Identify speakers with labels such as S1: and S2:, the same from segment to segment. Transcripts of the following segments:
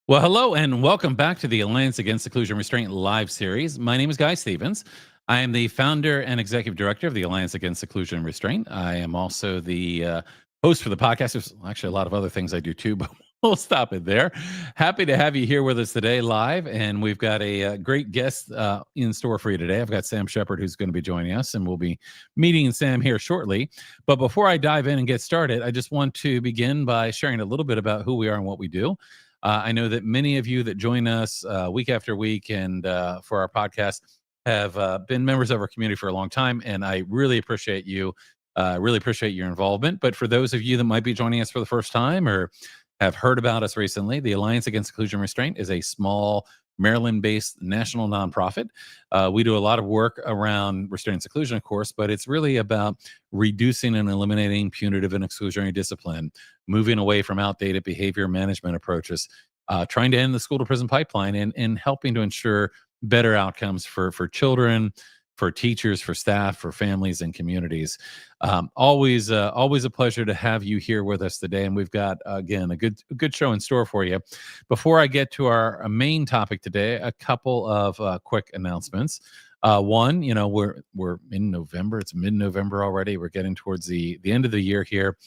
S1: Well, hello and welcome back to the Alliance Against Seclusion Restraint live series. My name is Guy Stevens. I am the founder and executive director of the Alliance Against Seclusion Restraint. I am also the host for the podcast. There's actually a lot of other things I do too, but we'll stop it there. Happy to have you here with us today live, and we've got a great guest in store for you today. I've got Sam Shepard who's going to be joining us, and we'll be meeting Sam here shortly. But before I dive in and get started, I just want to begin by sharing a little bit about who we are and what we do. I know that many of you that join us week after week and for our podcast have been members of our community for a long time, and I really appreciate you. Really appreciate your involvement. But for those of you that might be joining us for the first time or have heard about us recently, the Alliance Against Seclusion Restraint is a small Maryland-based national nonprofit. We do a lot of work around restraint seclusion, of course, but it's really about reducing and eliminating punitive and exclusionary discipline, moving away from outdated behavior management approaches, trying to end the school to prison pipeline, and helping to ensure better outcomes for children, for teachers, for staff, for families and communities. Always a pleasure to have you here with us today, and we've got again a good show in store for you. Before I get to our main topic today, a couple of quick announcements. One, we're in November; it's mid-November already. We're getting towards the end of the year here.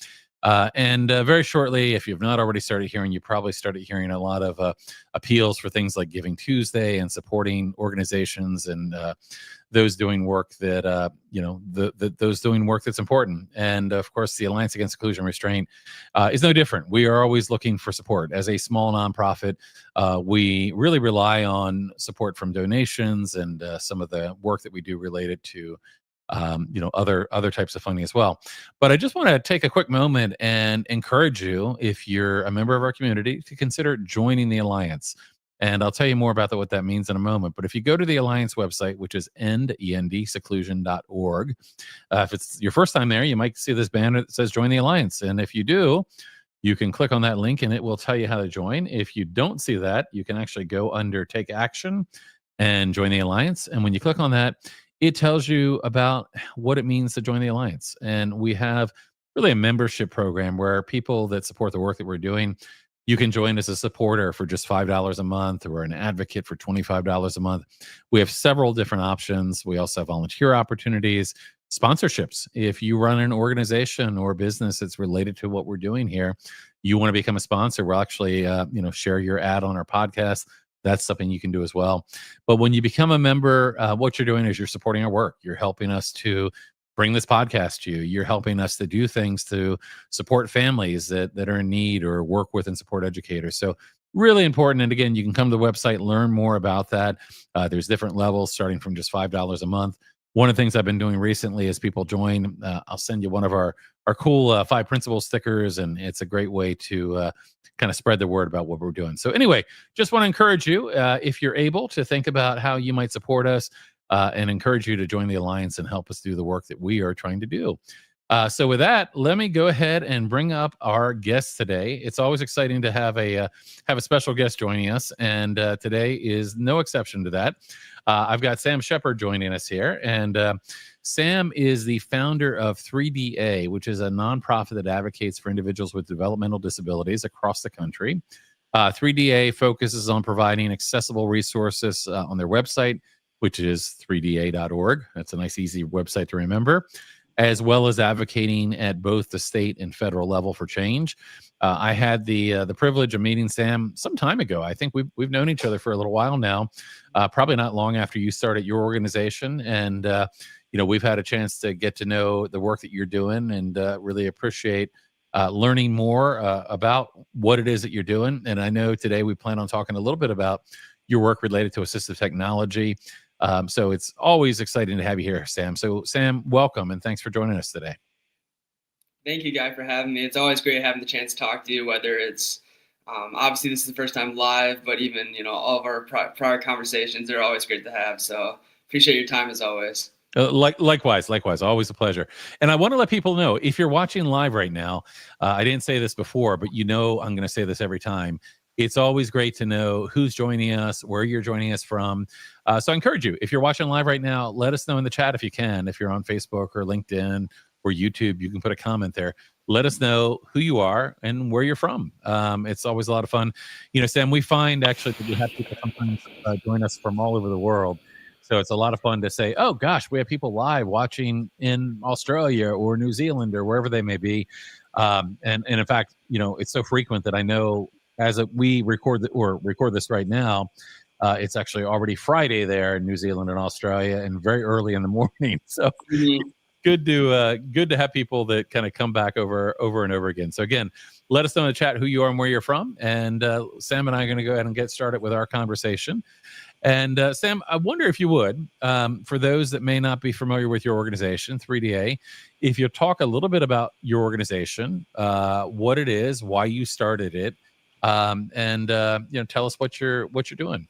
S1: And very shortly, if you've not already started hearing, you probably started hearing a lot of appeals for things like Giving Tuesday and supporting organizations and those doing work that those doing work that's important. And of course, the Alliance Against Seclusion Restraint is no different. We are always looking for support. As a small nonprofit, we really rely on support from donations and some of the work that we do related to other types of funding as well. But I just want to take a quick moment and encourage you, if you're a member of our community, to consider joining the Alliance. And I'll tell you more about what that means in a moment. But if you go to the Alliance website, which is endseclusion.org, if it's your first time there, you might see this banner that says Join the Alliance. And if you do, you can click on that link and it will tell you how to join. If you don't see that, you can actually go under Take Action and Join the Alliance. And when you click on that, it tells you about what it means to join the Alliance. And we have really a membership program where people that support the work that we're doing, you can join as a supporter for just $5 a month or an advocate for $25 a month. We have several different options. We also have volunteer opportunities, sponsorships. If you run an organization or business that's related to what we're doing here, you want to become a sponsor, we'll actually share your ad on our podcast. That's something you can do as well. But when you become a member, what you're doing is you're supporting our work. You're helping us to bring this podcast to you. You're helping us to do things to support families that are in need or work with and support educators. So really important. And again, you can come to the website, learn more about that. There's different levels starting from just $5 a month. One of the things I've been doing recently is people join. I'll send you one of our cool 5 principles stickers, and it's a great way to kind of spread the word about what we're doing. So anyway, just want to encourage you, if you're able, to think about how you might support us and encourage you to join the Alliance and help us do the work that we are trying to do. So with that, let me go ahead and bring up our guest today. It's always exciting to have a special guest joining us, and today is no exception to that. I've got Sam Shepard joining us here, and Sam is the founder of 3DA, which is a nonprofit that advocates for individuals with developmental disabilities across the country. 3DA focuses on providing accessible resources on their website, which is 3da.org. That's a nice, easy website to remember, as well as advocating at both the state and federal level for change. I had the privilege of meeting Sam some time ago. I think we've known each other for a little while now, probably not long after you started your organization. And we've had a chance to get to know the work that you're doing, and really appreciate learning more about what it is that you're doing. And I know today we plan on talking a little bit about your work related to assistive technology. So it's always exciting to have you here, Sam. So Sam, welcome, and thanks for joining us today.
S2: Thank you, Guy, for having me. It's always great having the chance to talk to you, whether it's obviously this is the first time live, but even, all of our prior conversations, they're always great to have. So appreciate your time as always.
S1: Likewise, always a pleasure. And I want to let people know, if you're watching live right now, I didn't say this before, but I'm going to say this every time. It's always great to know who's joining us, where you're joining us from. So I encourage you, if you're watching live right now, let us know in the chat if you can. If you're on Facebook or LinkedIn or YouTube, you can put a comment there. let us know who you are and where you're from. It's always a lot of fun. Sam, we find actually that we have people sometimes join us from all over the world. So it's a lot of fun to say, oh gosh, we have people live watching in Australia or New Zealand or wherever they may be. And in fact, it's so frequent that I know we record this right now, it's actually already Friday there in New Zealand and Australia, and very early in the morning. So
S2: Mhm.
S1: good to have people that kind of come back over and over again. So again, let us know in the chat who you are and where you're from, and Sam and I are going to go ahead and get started with our conversation. And Sam, I wonder if you would, for those that may not be familiar with your organization, 3DA, if you talk a little bit about your organization, what it is, why you started it, and tell us what you're doing.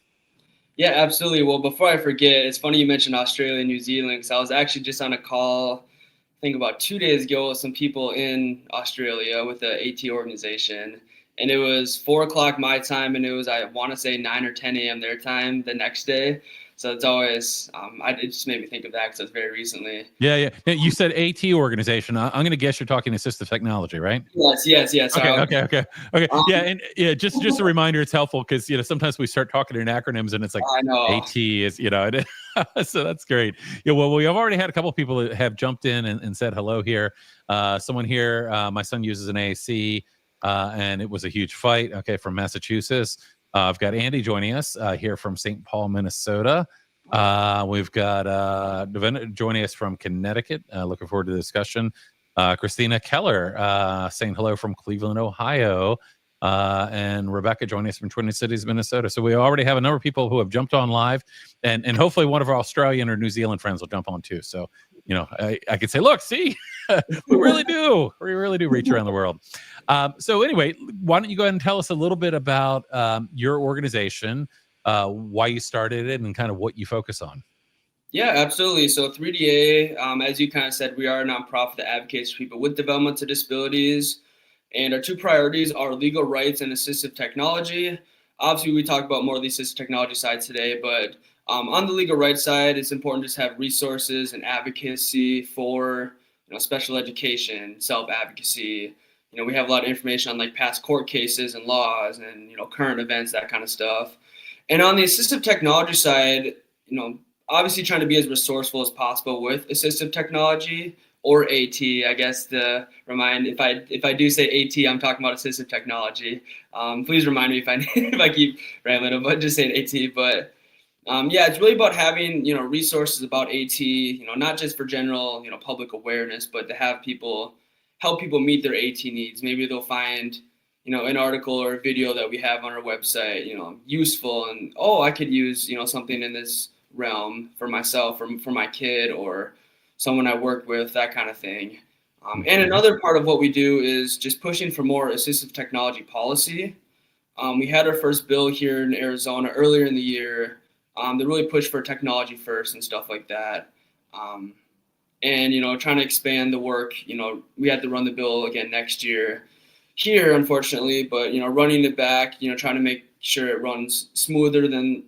S2: Yeah, absolutely. Well, before I forget, it's funny you mentioned Australia and New Zealand because I was actually just on a call, I think about 2 days ago, with some people in Australia with the AT organization. And it was 4 o'clock my time, and it was, I want to say, 9 or 10 a.m. their time the next day. So it's always, it just made me think of that because it's very recently.
S1: Yeah. Now, you said AT organization. I'm going to guess you're talking assistive technology, right?
S2: Yes.
S1: Okay. Yeah, and yeah, just a reminder, it's helpful because sometimes we start talking in acronyms and it's like
S2: I know.
S1: AT is so that's great. Yeah, well, we have already had a couple of people that have jumped in and said hello here. Someone here, my son uses an AAC, and it was a huge fight. Okay, from Massachusetts. I've got Andy joining us here from St. Paul, Minnesota. We've got Devin joining us from Connecticut. Looking forward to the discussion. Christina Keller saying hello from Cleveland, Ohio. And Rebecca joining us from Twin Cities, Minnesota. So we already have a number of people who have jumped on live, and hopefully one of our Australian or New Zealand friends will jump on too. So, I could say, look, see, we really do reach around the world. So anyway, why don't you go ahead and tell us a little bit about your organization, why you started it, and kind of what you focus on.
S2: Yeah, absolutely. So 3DA, as you kind of said, we are a nonprofit that advocates for people with developmental disabilities. And our two priorities are legal rights and assistive technology. Obviously, we talk about more of the assistive technology side today, but on the legal rights side, it's important just to have resources and advocacy for special education, self-advocacy. We have a lot of information on like past court cases and laws and current events, that kind of stuff. And on the assistive technology side, obviously trying to be as resourceful as possible with assistive technology, or AT, I guess, to remind, if I do say AT, I'm talking about assistive technology. Please remind me if I keep rambling, but just saying AT. But yeah, it's really about having resources about AT, not just for general public awareness, but to have people help people meet their AT needs. Maybe they'll find an article or a video that we have on our website useful, and I could use something in this realm for myself or for my kid or someone I work with, that kind of thing. And another part of what we do is just pushing for more assistive technology policy. We had our first bill here in Arizona earlier in the year that really pushed for technology first and stuff like that. And trying to expand the work. We had to run the bill again next year here, unfortunately, but running it back, trying to make sure it runs smoother than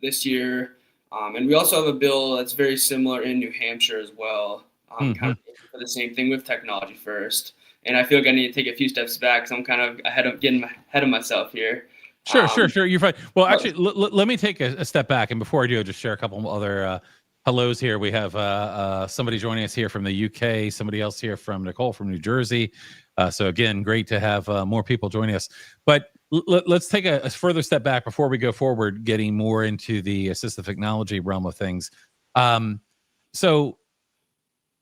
S2: this year. And we also have a bill that's very similar in New Hampshire as well, kind of for the same thing with technology first. And I feel like I need to take a few steps back because I'm kind of getting ahead of myself here.
S1: Sure. You're fine. Well, actually, let me take a step back. And before I do, I'll just share a couple other hellos here. We have somebody joining us here from the UK, somebody else here from Nicole from New Jersey. So again, great to have more people joining us. But let's take a further step back before we go forward, getting more into the assistive technology realm of things. So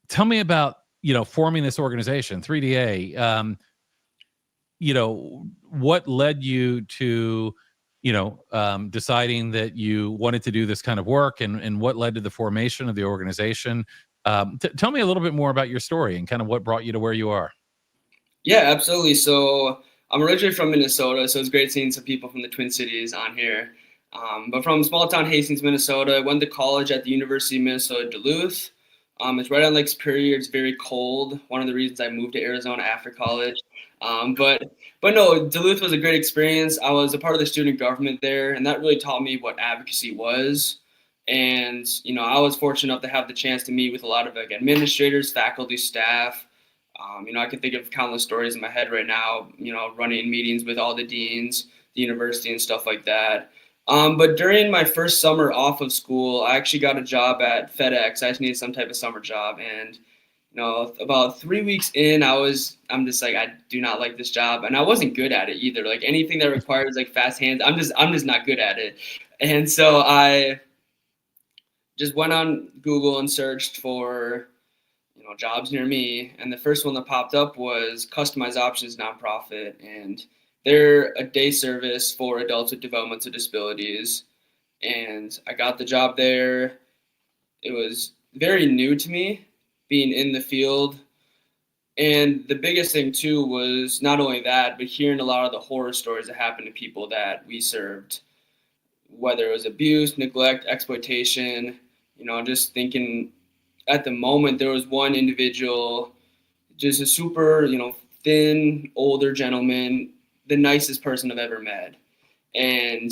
S1: tell me about, forming this organization, 3DA. What led you to, deciding that you wanted to do this kind of work, and what led to the formation of the organization? Tell me a little bit more about your story and kind of what brought you to where you are.
S2: Yeah, absolutely. So I'm originally from Minnesota, so it's great seeing some people from the Twin Cities on here. But from small town Hastings, Minnesota, I went to college at the University of Minnesota Duluth. It's right on Lake Superior. It's very cold. One of the reasons I moved to Arizona after college. But no, Duluth was a great experience. I was a part of the student government there, and that really taught me what advocacy was. And I was fortunate enough to have the chance to meet with a lot of administrators, faculty, staff, I can think of countless stories in my head right now, running meetings with all the deans, the university and stuff like that. But during my first summer off of school, I actually got a job at FedEx. I just needed some type of summer job. And, about 3 weeks in, I'm just like, I do not like this job. And I wasn't good at it either. Like anything that requires like fast hands, I'm just not good at it. And so I just went on Google and searched for jobs near me, and the first one that popped up was Customized Options nonprofit, and they're a day service for adults with developmental disabilities. And I got the job there. It was very new to me being in the field. And the biggest thing too was not only that, but hearing a lot of the horror stories that happened to people that we served, whether it was abuse, neglect, exploitation, just thinking at the moment there was one individual, just a super, thin, older gentleman, the nicest person I've ever met. And,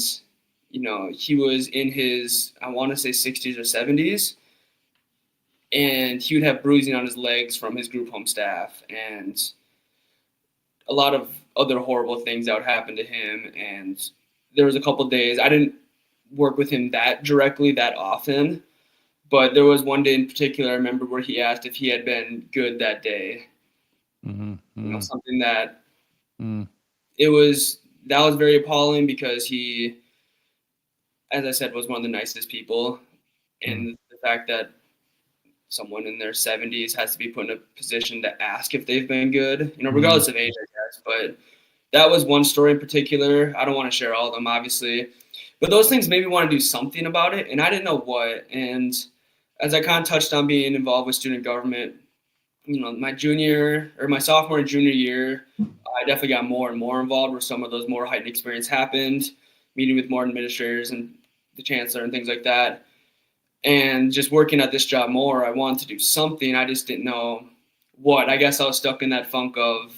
S2: he was in his, I want to say 60s or 70s. And he would have bruising on his legs from his group home staff and a lot of other horrible things that would happen to him. And there was a couple of days, I didn't work with him that directly that often, but there was one day in particular I remember where he asked if he had been good that day. Something that that was very appalling because he, as I said, was one of the nicest people. And the fact that someone in their 70s has to be put in a position to ask if they've been good, regardless of age, I guess. But that was one story in particular. I don't want to share all of them, obviously. But those things made me want to do something about it, and I didn't know what. And as I kind of touched on being involved with student government, my sophomore and junior year, I definitely got more and more involved where some of those more heightened experience happened, meeting with more administrators and the chancellor and things like that. And just working at this job more, I wanted to do something. I just didn't know what. I guess I was stuck in that funk of,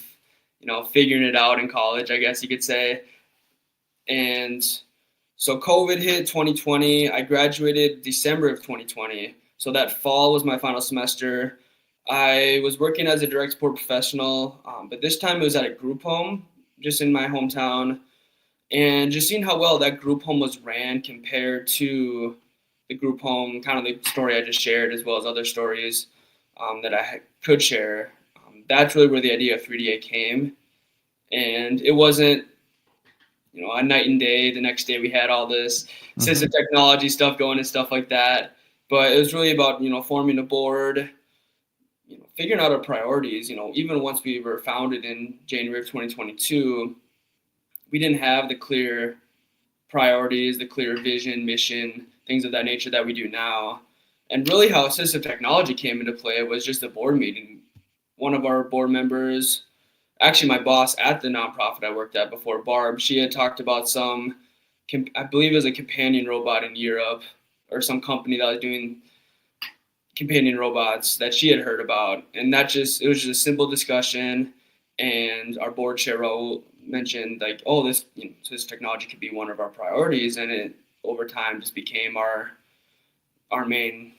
S2: figuring it out in college, I guess you could say. And so COVID hit 2020. I graduated December of 2020. So that fall was my final semester. I was working as a direct support professional, but this time it was at a group home just in my hometown. And just seeing how well that group home was ran compared to the group home, kind of the story I just shared, as well as other stories that I could share. That's really where the idea of 3DA came. And it wasn't, a night and day. The next day we had all this assistive technology stuff going and stuff like that. But it was really about, forming a board, figuring out our priorities. Even once we were founded in January of 2022, we didn't have the clear priorities, the clear vision, mission, things of that nature that we do now. And really how assistive technology came into play was just a board meeting. One of our board members, actually my boss at the nonprofit I worked at before, Barb, she had talked about I believe it was a companion robot in Europe or some company that was doing companion robots that she had heard about. And it was just a simple discussion. And our board chair Raul mentioned this technology could be one of our priorities. And it over time just became our main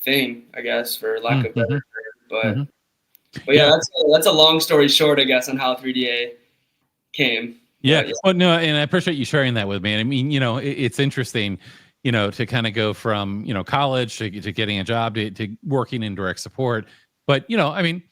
S2: thing, I guess, for lack of better term. But yeah, that's a long story short, I guess, on how 3DA came.
S1: Yeah. Well, no, and I appreciate you sharing that with me. And I mean, it's interesting, to kind of go from, college to getting a job to working in direct support. But, I mean,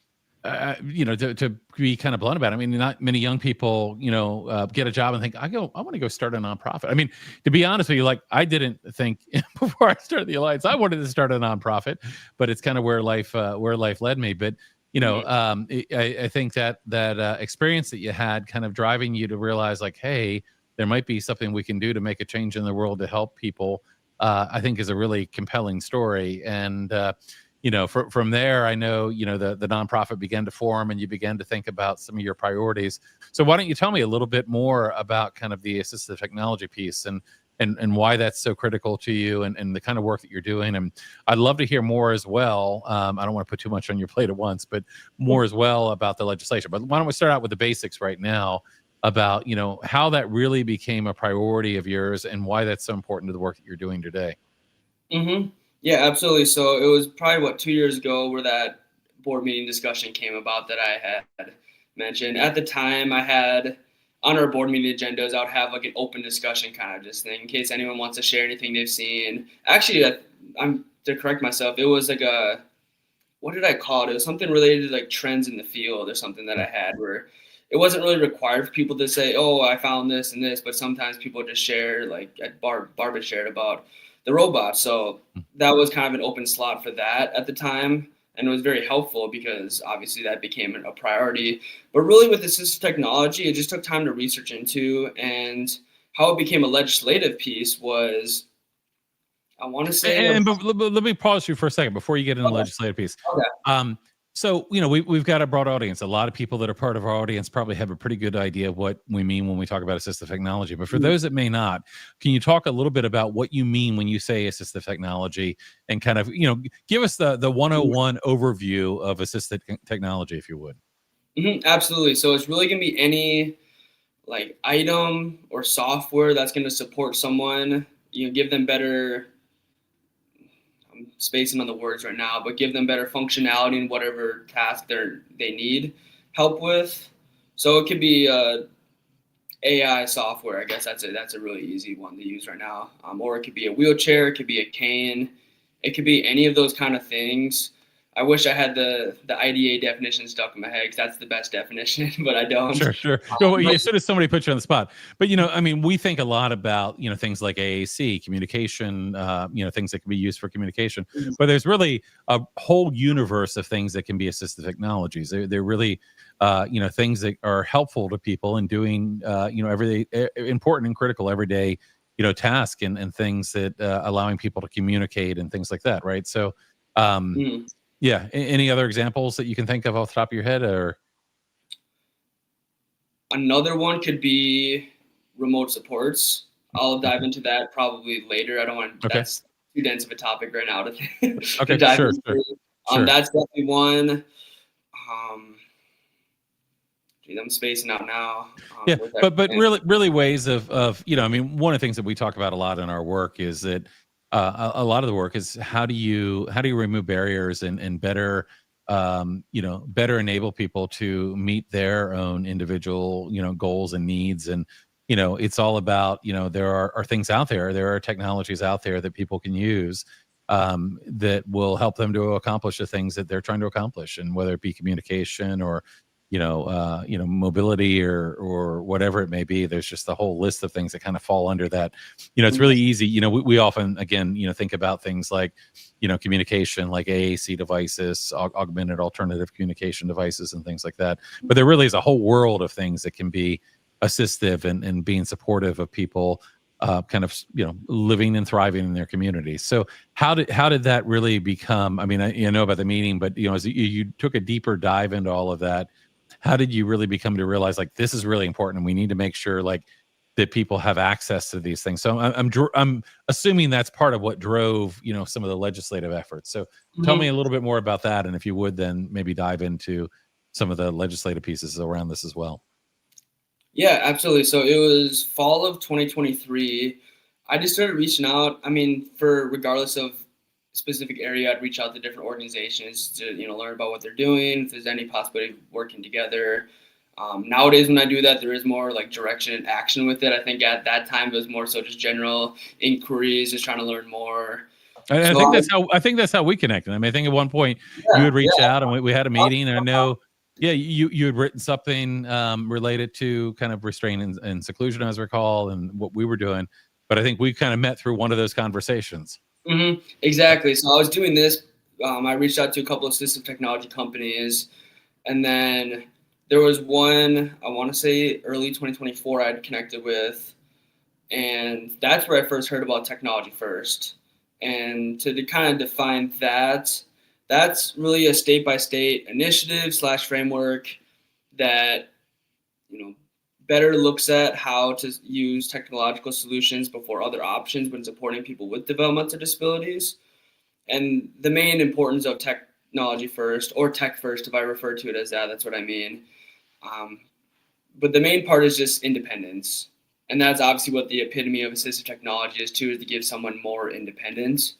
S1: to be kind of blunt about it, I mean, not many young people, get a job and think, I want to go start a nonprofit. I mean, to be honest with you, like I didn't think before I started the Alliance, I wanted to start a nonprofit, but it's kind of where life led me. But I think that experience that you had kind of driving you to realize like, hey, there might be something we can do to make a change in the world to help people, I think is a really compelling story. And, from there, I know, the nonprofit began to form and you began to think about some of your priorities. So why don't you tell me a little bit more about kind of the assistive technology piece and why that's so critical to you and the kind of work that you're doing. And I'd love to hear more as well. I don't want to put too much on your plate at once, but more as well about the legislation. But why don't we start out with the basics right now about, how that really became a priority of yours and why that's so important to the work that you're doing today.
S2: Yeah, absolutely. So it was probably 2 years ago where that board meeting discussion came about that I had mentioned. At the time, I had on our board meeting agendas, I would have like an open discussion kind of just thing in case anyone wants to share anything they've seen. Actually, I'm to correct myself. It was like what did I call it? It was something related to like trends in the field or something that I had where it wasn't really required for people to say, "Oh, I found this and this," but sometimes people just share, like at Barbara shared about the robot. So that was kind of an open slot for that at the time, and it was very helpful because obviously that became a priority. But really, with assistive technology, it just took time to research into, and how it became a legislative piece was, I want to say,
S1: But let me pause you for a second before you get into the legislative piece.
S2: okay.
S1: So, we've got a broad audience. A lot of people that are part of our audience probably have a pretty good idea of what we mean when we talk about assistive technology. But for those that may not, can you talk a little bit about what you mean when you say assistive technology and kind of, give us the 101 overview of assistive technology, if you would?
S2: Absolutely. So it's really going to be any like item or software that's going to support someone, give them better, I'm spacing on the words right now, but give them better functionality in whatever task they need help with. So it could be AI software. I guess that's a really easy one to use right now. Or it could be a wheelchair, it could be a cane, it could be any of those kind of things. I wish I had the IDA definition stuck in my head because that's the best definition, but I don't.
S1: Sure. No, as soon as somebody puts you on the spot, but we think a lot about things like AAC communication, things that can be used for communication. But there's really a whole universe of things that can be assistive technologies. They're really things that are helpful to people in doing everyday important and critical everyday task and things that allowing people to communicate and things like that, right? So. Yeah. Any other examples that you can think of off the top of your head, or?
S2: Another one could be remote supports. I'll dive into that probably later. I don't want that's too dense of a topic right now to dive into.
S1: Sure.
S2: That's definitely one. I'm spacing out now.
S1: But really ways of one of the things that we talk about a lot in our work is that a lot of the work is how do you remove barriers and better better enable people to meet their own individual goals and needs. And it's all about there are things out there are technologies out there that people can use that will help them to accomplish the things that they're trying to accomplish, and whether it be communication or mobility or whatever it may be. There's just a whole list of things that kind of fall under that. It's really easy. We often, again, think about things like, communication, like AAC devices, augmented alternative communication devices and things like that. But there really is a whole world of things that can be assistive and being supportive of people kind of, living and thriving in their communities. So how did that really become, I mean, I know about the meeting, but, as you took a deeper dive into all of that, how did you really become to realize like this is really important and we need to make sure like that people have access to these things? So I'm assuming that's part of what drove some of the legislative efforts. So tell me a little bit more about that, and if you would then maybe dive into some of the legislative pieces around this as well.
S2: Yeah, absolutely. So it was fall of 2023. I just started reaching out. I mean, regardless of specific area, I'd reach out to different organizations to learn about what they're doing, if there's any possibility of working together. Nowadays when I do that, there is more like direction and action with it. I think at that time it was more so just general inquiries, just trying to learn more.
S1: I think that's how we connected. I mean, I think at one point you had reached out and we had a meeting, and I know you had written something related to kind of restraint and seclusion, as I recall, and what we were doing, but I think we kind of met through one of those conversations.
S2: Exactly. So I was doing this. I reached out to a couple of assistive technology companies, and then there was one, I want to say early 2024, I'd connected with, and that's where I first heard about Technology First. And to kind of define that, that's really a state-by-state initiative / framework that better looks at how to use technological solutions before other options when supporting people with developmental disabilities. And the main importance of technology first, or tech first, if I refer to it as that, that's what I mean. But the main part is just independence. And that's obviously what the epitome of assistive technology is too, is to give someone more independence.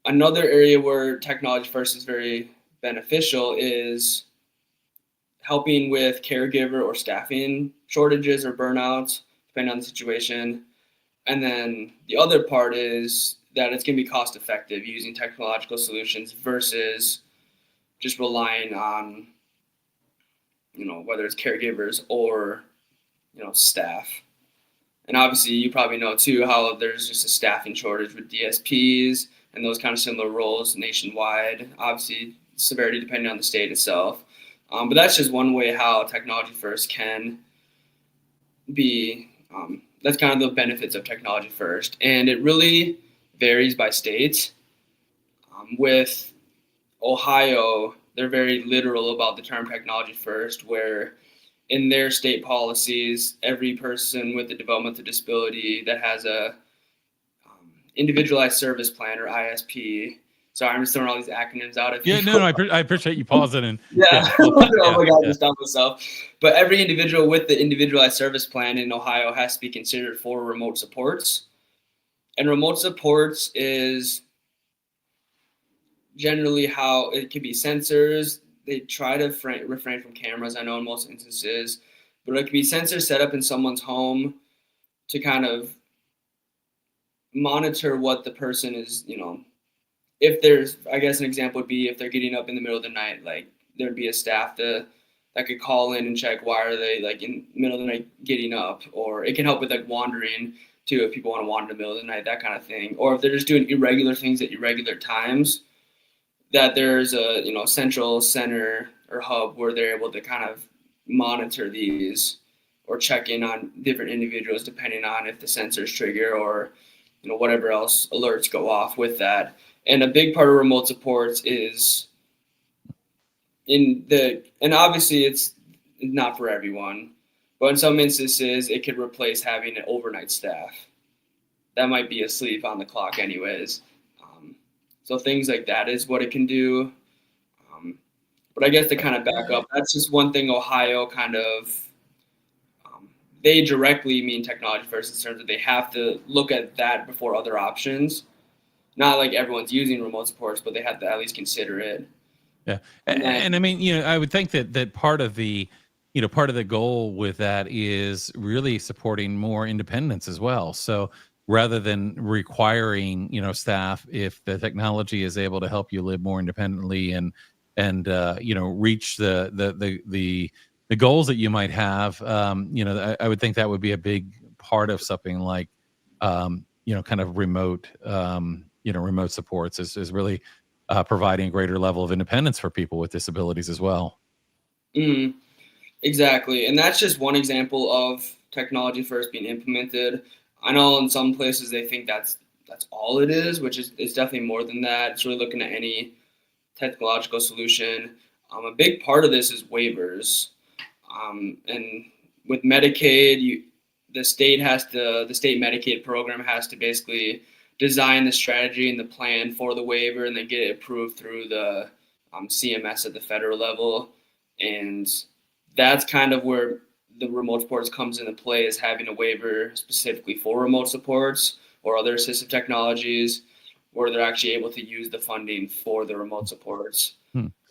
S2: Another area where technology first is very beneficial is helping with caregiver or staffing shortages or burnouts, depending on the situation. And then the other part is that it's going to be cost effective using technological solutions versus just relying on, whether it's caregivers or, staff. And obviously you probably know too how there's just a staffing shortage with DSPs and those kind of similar roles nationwide. Obviously severity depending on the state itself. But that's just one way how technology first can be. That's kind of the benefits of technology first. And it really varies by state. With Ohio, they're very literal about the term technology first, where in their state policies, every person with a developmental disability that has a individualized service plan or ISP. Sorry, I'm just throwing all these acronyms out.
S1: I appreciate you pausing and
S2: oh my God, I just stopped myself. But every individual with the individualized service plan in Ohio has to be considered for remote supports. And remote supports is generally how it could be sensors. They try to refrain from cameras, I know in most instances, but it could be sensors set up in someone's home to kind of monitor what the person is, if there's, I guess an example would be if they're getting up in the middle of the night, like there'd be a staff that could call in and check why are they like in the middle of the night getting up, or it can help with like wandering too if people want to wander in the middle of the night, that kind of thing. Or if they're just doing irregular things at irregular times, that there's a central center or hub where they're able to kind of monitor these or check in on different individuals depending on if the sensors trigger or whatever else alerts go off with that. And a big part of remote supports is and obviously it's not for everyone, but in some instances it could replace having an overnight staff that might be asleep on the clock anyways. So things like that is what it can do. But I guess to kind of back up, that's just one thing Ohio kind of, they directly mean technology first in terms of they have to look at that before other options. Not like everyone's using remote supports, but they have to at least consider it.
S1: Yeah. And I mean, I would think that part of the, part of the goal with that is really supporting more independence as well. So rather than requiring, staff, if the technology is able to help you live more independently and reach the goals that you might have, I would think that would be a big part of something like, kind of remote, remote supports is really providing a greater level of independence for people with disabilities as well.
S2: Exactly. And that's just one example of technology first being implemented. I know in some places they think that's all it is, which is definitely more than that. It's really looking at any technological solution. A big part of this is waivers. And with Medicaid, the state Medicaid program has to basically design the strategy and the plan for the waiver and then get it approved through the CMS at the federal level. And that's kind of where the remote supports comes into play, is having a waiver specifically for remote supports or other assistive technologies where they're actually able to use the funding for the remote supports.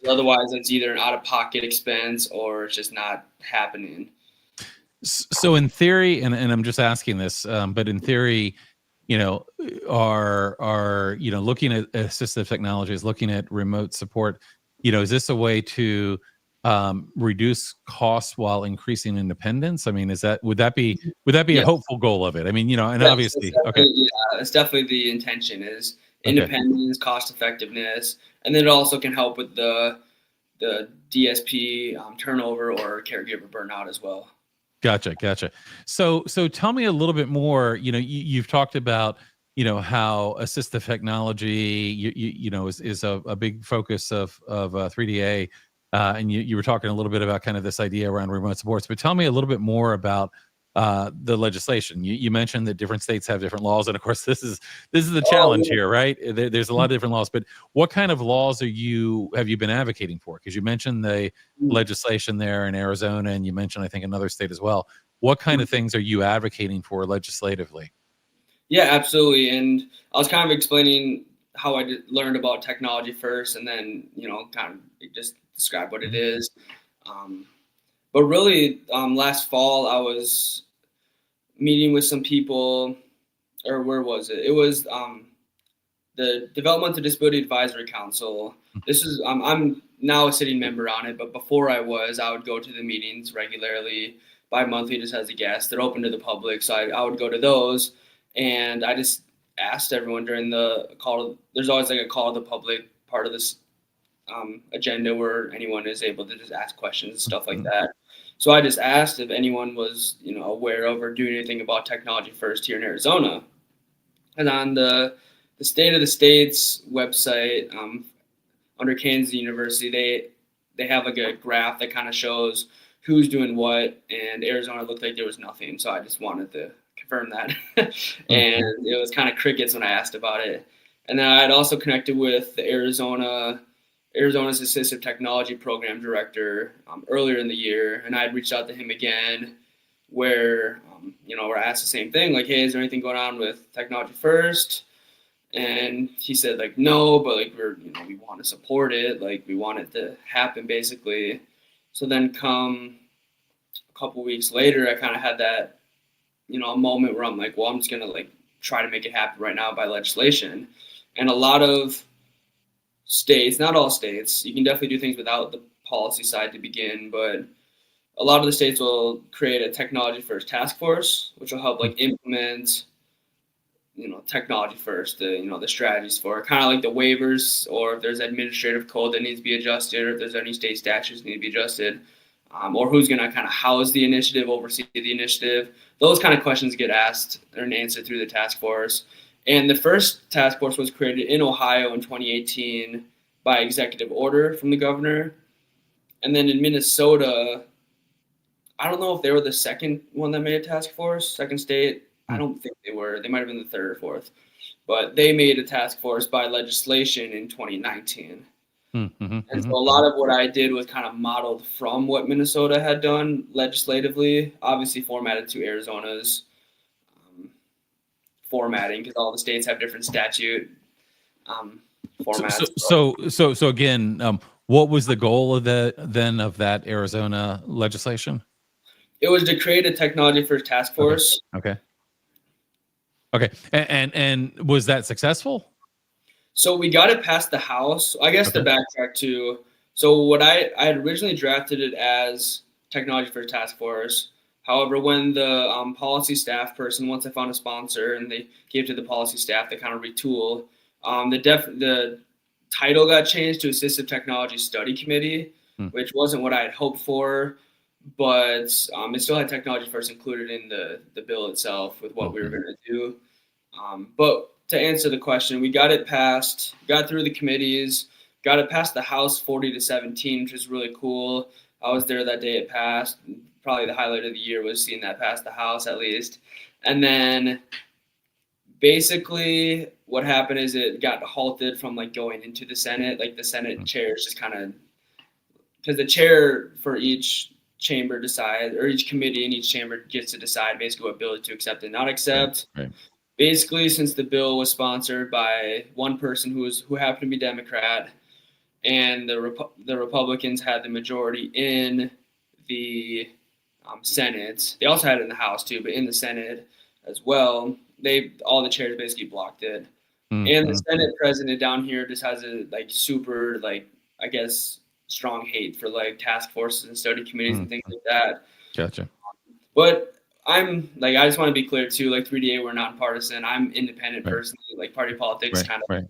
S2: Otherwise, it's either an out-of-pocket expense or it's just not happening.
S1: So in theory, and I'm just asking this, but in theory, are looking at assistive technologies, looking at remote support, is this a way to reduce costs while increasing independence? I mean, would that be a hopeful goal of it? I mean, and
S2: yes,
S1: obviously,
S2: it's definitely the intention is independence, cost effectiveness, and then it also can help with the DSP turnover or caregiver burnout as well.
S1: Gotcha. So tell me a little bit more. You've talked about how assistive technology is a big focus of 3DA, and you were talking a little bit about kind of this idea around remote supports. But tell me a little bit more about the legislation. You mentioned that different states have different laws, and of course this is the challenge here, right? There's a lot of different laws, but what kind of laws have you been advocating for? Because you mentioned the legislation there in Arizona, and you mentioned I think another state as well. What kind of things are you advocating for legislatively?
S2: Yeah, absolutely. And I was kind of explaining how I learned about technology first, and then kind of just describe what it is. But really, last fall I was meeting with some people, or where was it? It was the Developmental Disability Advisory Council. This is I'm now a sitting member on it, but before I would go to the meetings regularly, bi-monthly, just as a guest. They're open to the public, so I would go to those, and I just asked everyone during the call. There's always like a call to the public part of this agenda where anyone is able to just ask questions and stuff like that. So I just asked if anyone was aware of or doing anything about Technology First here in Arizona. And on the State of the States website, under Kansas University, they have like a graph that kind of shows who's doing what, and Arizona looked like there was nothing. So I just wanted to confirm that. And it was kind of crickets when I asked about it. And then I had also connected with the Arizona's Assistive Technology Program Director earlier in the year, and I had reached out to him again where I asked the same thing, like, hey, is there anything going on with Technology First? And he said, like, no, but like we want to support it, like we want it to happen, basically. So then come a couple weeks later, I kind of had that a moment where I'm like, well, I'm just gonna like try to make it happen right now by legislation. And a lot of states, not all states, you can definitely do things without the policy side to begin, but a lot of the states will create a Technology First task force, which will help like implement technology first, the strategies for it, kind of like the waivers, or if there's administrative code that needs to be adjusted, or if there's any state statutes that need to be adjusted, or who's going to kind of house the initiative, oversee the initiative. Those kind of questions get asked and answered through the task force. And the first task force was created in Ohio in 2018 by executive order from the governor. And then in Minnesota, I don't know if they were the second one that made a task force, second state. I don't think they were. They might have been the third or fourth. But they made a task force by legislation in 2019. And so a lot of what I did was kind of modeled from what Minnesota had done legislatively, obviously formatted to Arizona's formatting, because all the states have different statute formats.
S1: So again, what was the goal of that Arizona legislation?
S2: It was to create a Technology First task force.
S1: Okay. And was that successful?
S2: So we got it past the House. I guess to backtrack to, so what I had originally drafted it as Technology First task force. However, when the policy staff person, once I found a sponsor and they gave it to the policy staff, they kind of retool. The title got changed to Assistive Technology Study Committee, which wasn't what I had hoped for, but it still had Technology First included in the bill itself with what we were going to do. But to answer the question, we got it passed, got through the committees, got it past the House 40-17, which is really cool. I was there that day it passed. Probably the highlight of the year was seeing that pass the House, at least. And then basically what happened is it got halted from like going into the Senate. Like the Senate chairs just kind of, because the chair for each chamber decide, or each committee in each chamber gets to decide basically what bill to accept and not accept. Right. Basically, since the bill was sponsored by one person who happened to be Democrat, and the Republicans had the majority in the Senate. They also had it in the House too, but in the Senate as well, all the chairs basically blocked it. And the Senate president down here just has a like super like, I guess, strong hate for like task forces and study committees and things like that.
S1: Gotcha.
S2: But I'm like, I just want to be clear too, like 3DA, we're nonpartisan. I'm independent personally, like party politics kind of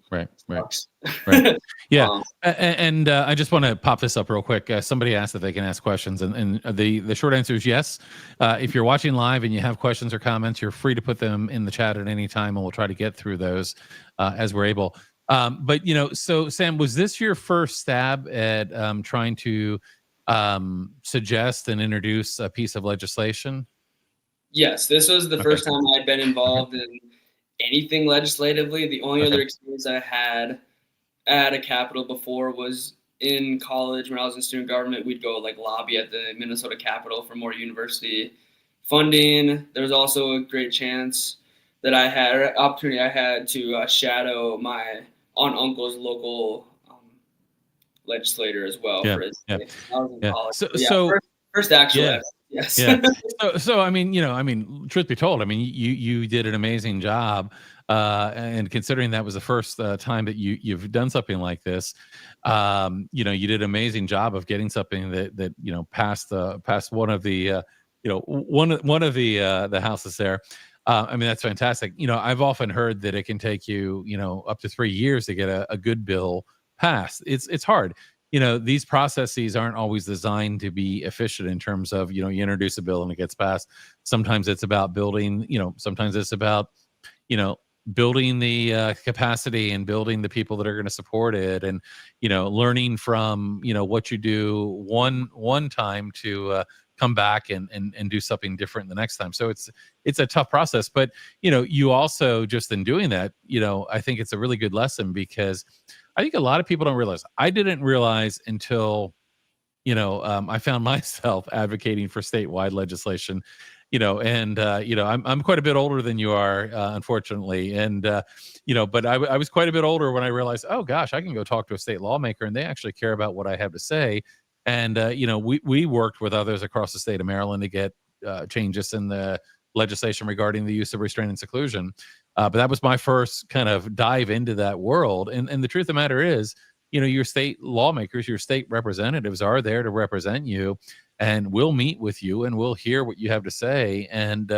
S2: sucks.
S1: Right. Yeah. And I just want to pop this up real quick. Somebody asked if they can ask questions, and the short answer is yes. If you're watching live and you have questions or comments, you're free to put them in the chat at any time, and we'll try to get through those as we're able. But so Sam, was this your first stab at trying to suggest and introduce a piece of legislation?
S2: Yes, this was the first time I'd been involved in anything legislatively. The only other experience I had at a Capitol before was in college. When I was in student government, we'd go like lobby at the Minnesota Capitol for more university funding. There was also a great chance that opportunity I had to shadow my uncle's local legislator as well
S1: Yeah.
S2: for his
S1: Yeah.
S2: state. I was in
S1: Yeah.
S2: college.
S1: So,
S2: But yeah,
S1: so
S2: first actual
S1: yeah.
S2: effort. Yes.
S1: Yeah. So I mean, truth be told, I mean, you did an amazing job, and considering that was the first time that you've done something like this, you did an amazing job of getting something that passed one of the one of the houses there. I mean, that's fantastic. I've often heard that it can take you up to 3 years to get a good bill passed. It's hard. These processes aren't always designed to be efficient in terms of, you introduce a bill and it gets passed. Sometimes it's about building, sometimes it's about, you know, building the capacity and building the people that are going to support it, and learning from what you do one time to come back and do something different the next time. So it's a tough process, but you also, just in doing that, I think it's a really good lesson, because I think a lot of people don't realize. I didn't realize until I found myself advocating for statewide legislation, and I'm quite a bit older than you are, unfortunately, and but I was quite a bit older when I realized, oh gosh, I can go talk to a state lawmaker and they actually care about what I have to say, and we worked with others across the state of Maryland to get changes in the legislation regarding the use of restraint and seclusion, but that was my first kind of dive into that world, and the truth of the matter is, your state lawmakers, your state representatives are there to represent you, and we'll meet with you and we'll hear what you have to say. And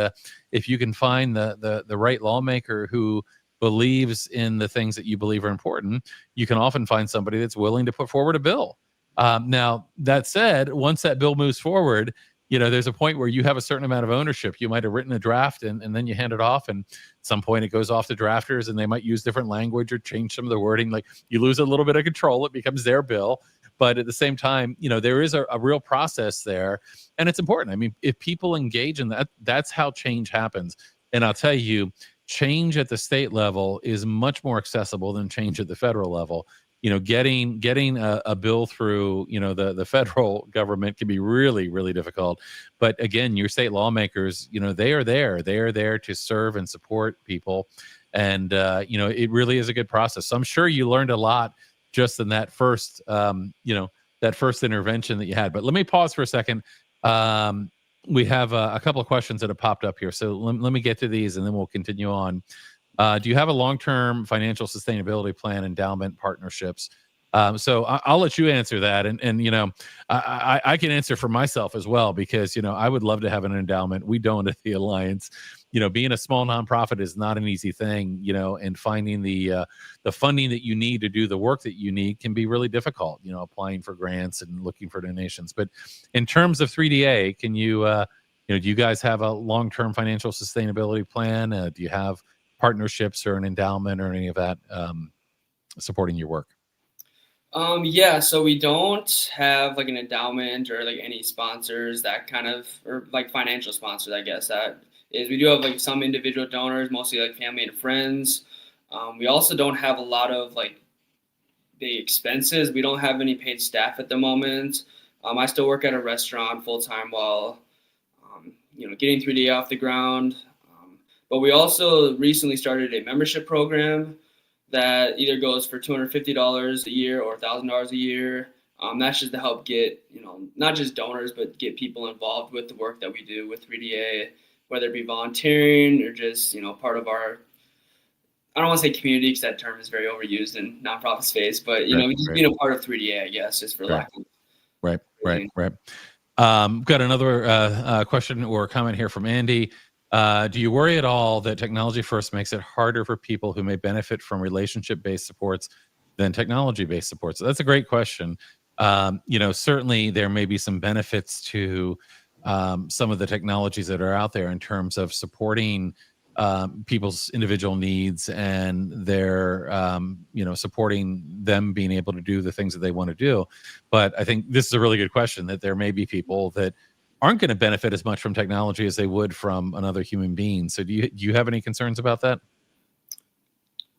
S1: if you can find the right lawmaker who believes in the things that you believe are important, you can often find somebody that's willing to put forward a bill. Now, that said, once that bill moves forward, there's a point where you have a certain amount of ownership. You might have written a draft and then you hand it off, and at some point it goes off to drafters and they might use different language or change some of the wording. Like, you lose a little bit of control, it becomes their bill. But at the same time, there is a real process there, and it's important. I mean, if people engage in that, that's how change happens. And I'll tell you, change at the state level is much more accessible than change at the federal level. Getting a bill through the federal government can be really, really difficult. But again, your state lawmakers, they are there to serve and support people, and it really is a good process. So I'm sure you learned a lot just in that first that first intervention that you had. But let me pause for a second. We have a couple of questions that have popped up here, so let me get to these and then we'll continue on. Do you have a long-term financial sustainability plan, endowment, partnerships? So I'll let you answer that, and I can answer for myself as well, because I would love to have an endowment. We don't at the Alliance. Being a small nonprofit is not an easy thing, and finding the funding that you need to do the work that you need can be really difficult. Applying for grants and looking for donations. But in terms of 3DA, can you do you guys have a long-term financial sustainability plan? Do you have partnerships or an endowment or any of that supporting your work?
S2: Yeah, so we don't have like an endowment or like any sponsors that kind of, or like financial sponsors, I guess that is. We do have like some individual donors, mostly like family and friends. We also don't have a lot of like the expenses. We don't have any paid staff at the moment. I still work at a restaurant full time while getting 3D off the ground. But we also recently started a membership program that either goes for $250 a year or $1,000 a year. That's just to help get, not just donors, but get people involved with the work that we do with 3DA, whether it be volunteering or just, part of our, I don't want to say community because that term is very overused in nonprofit space, but, just being a part of 3DA, I guess, just for lack of.
S1: Right. Got another question or comment here from Andy. Do you worry at all that technology first makes it harder for people who may benefit from relationship-based supports than technology-based supports? So that's a great question. Certainly there may be some benefits to some of the technologies that are out there in terms of supporting people's individual needs and their, supporting them being able to do the things that they want to do. But I think this is a really good question, that there may be people that aren't going to benefit as much from technology as they would from another human being. So do you have any concerns about that?